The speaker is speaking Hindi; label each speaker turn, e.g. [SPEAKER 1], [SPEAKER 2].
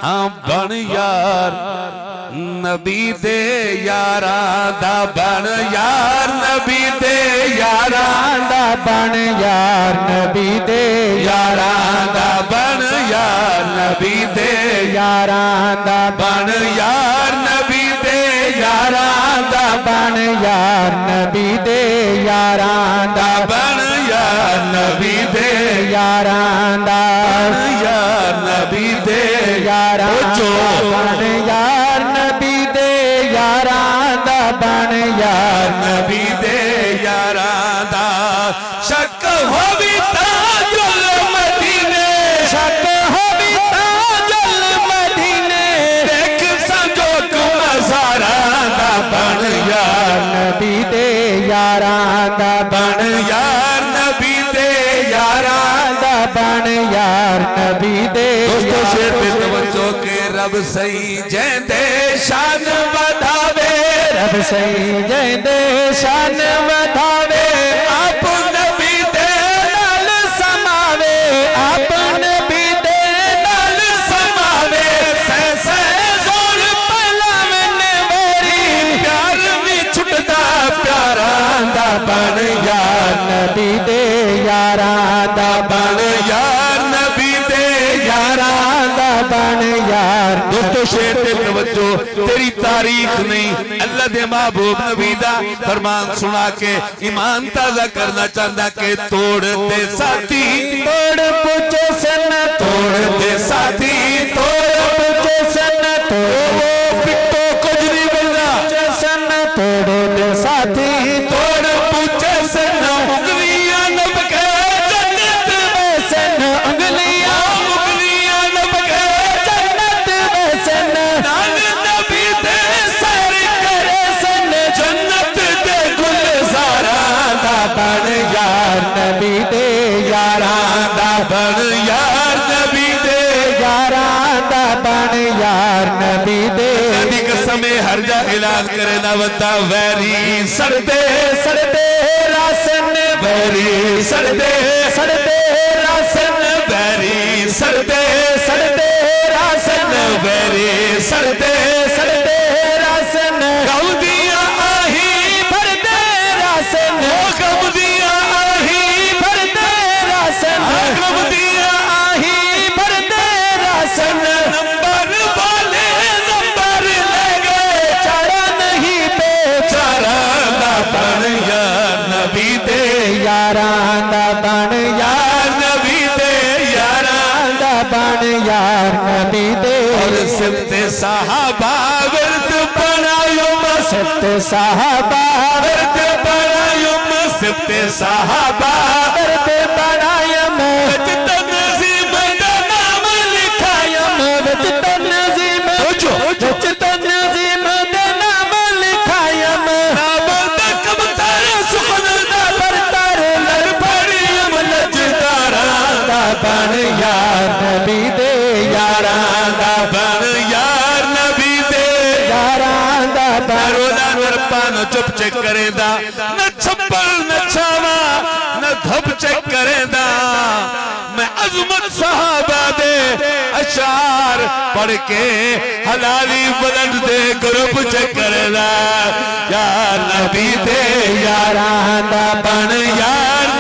[SPEAKER 1] हाँ बन यार नबी दे यारा दा बन यार नबी दे यारा दा बन यार नबी दे यारा दा बन यार नबी दे यारा दा बन यार नबी दे यारा दा बन यार नबी दे यारा दा बन यार नबी दे यारा दा यार नबी दे यारा बन यार नबी दे यारा दा बन यार नबी दे यारा दा शक हो भी ताजुल मदीने शक हो भी ताजुल मदीने देख समझो तुम सारा दा बन यार नबी दे यारा दा बन यार नबी दे यारा दा बन यार नबी दे। दोस्तों शेर पे तवज्जो के रब सही जैंदे शान बढ़ावे रब सही जैंदे शान बढ़ावे आप नबी दे नाल समावे आप नबी दे नाल समावे सह सह जोर पलावन मेरी प्यार भी छुटदा प्यारा दा बन यार नबी दे यारा दा बन यार नबी दे यारा दा बन यार। दोस्तों शेर पे तवज्जो तेरी तारीख नहीं अल्लाह दे महबूब नबी दा फरमान सुना के ईमान ताजा करना चाहता के तोड़ दे साथी तोड़ पूछो सन तोड़ दे साथी तोड़ पूछो सन तोड़ पिट्टो कुछ नहीं मिलना सन तोड़ दे साथी तोड़ पूछो सन उंगलियां नब के जन्नत में सन उंगलियां नब के जन्नत में सन नाल नबी दे सर करे सन जन्नत दे गुलजारा दा बन यार नबी दे यारा दा बन यार नबी दे यारा दा बन यार नबी दे। नबी कसम हर जा ऐलान करे ना बता वैरी सड़दे सड़दे रासन वैरी सड़दे सड़दे रासन वैरी सड़दे सड़दे रासन वैरी सड़दे सड़दे रासन गम दिया आही भर दे रासन गम दिया आही भर दे रासन गम दिया आही भर दे रासन नंबर वाले नंबर ले गए चारा नहीं बेचारा दा बन यार नबी दे यारा दा बन यार नबी दे यारा दा बन यार नबी दे। और सिफ्ते साहबा वर्द बनायो सिफ्ते साहबा वर्द बनायो सिफ्ते साहबा वर्द बनायो विच तनज़ीम दा नाम लिखायम विच तनज़ीम विच तनज़ीम दा नाम लिखायम नाम दा कबतर सुखन दा बरतर लर पड़ियम लजदारा दा बन यार नबी दे यारा दा बन यार नबी दे यारा दा बन पान चुप चेक करेंदा न छप्पल न छावा न धप चेक करेंदा मैं अजमत सहाबा दे अशार पढ़ के हलाली बुलंद दे ग्रुप चेक करेंदा यार नबी दे यारा दा बन यार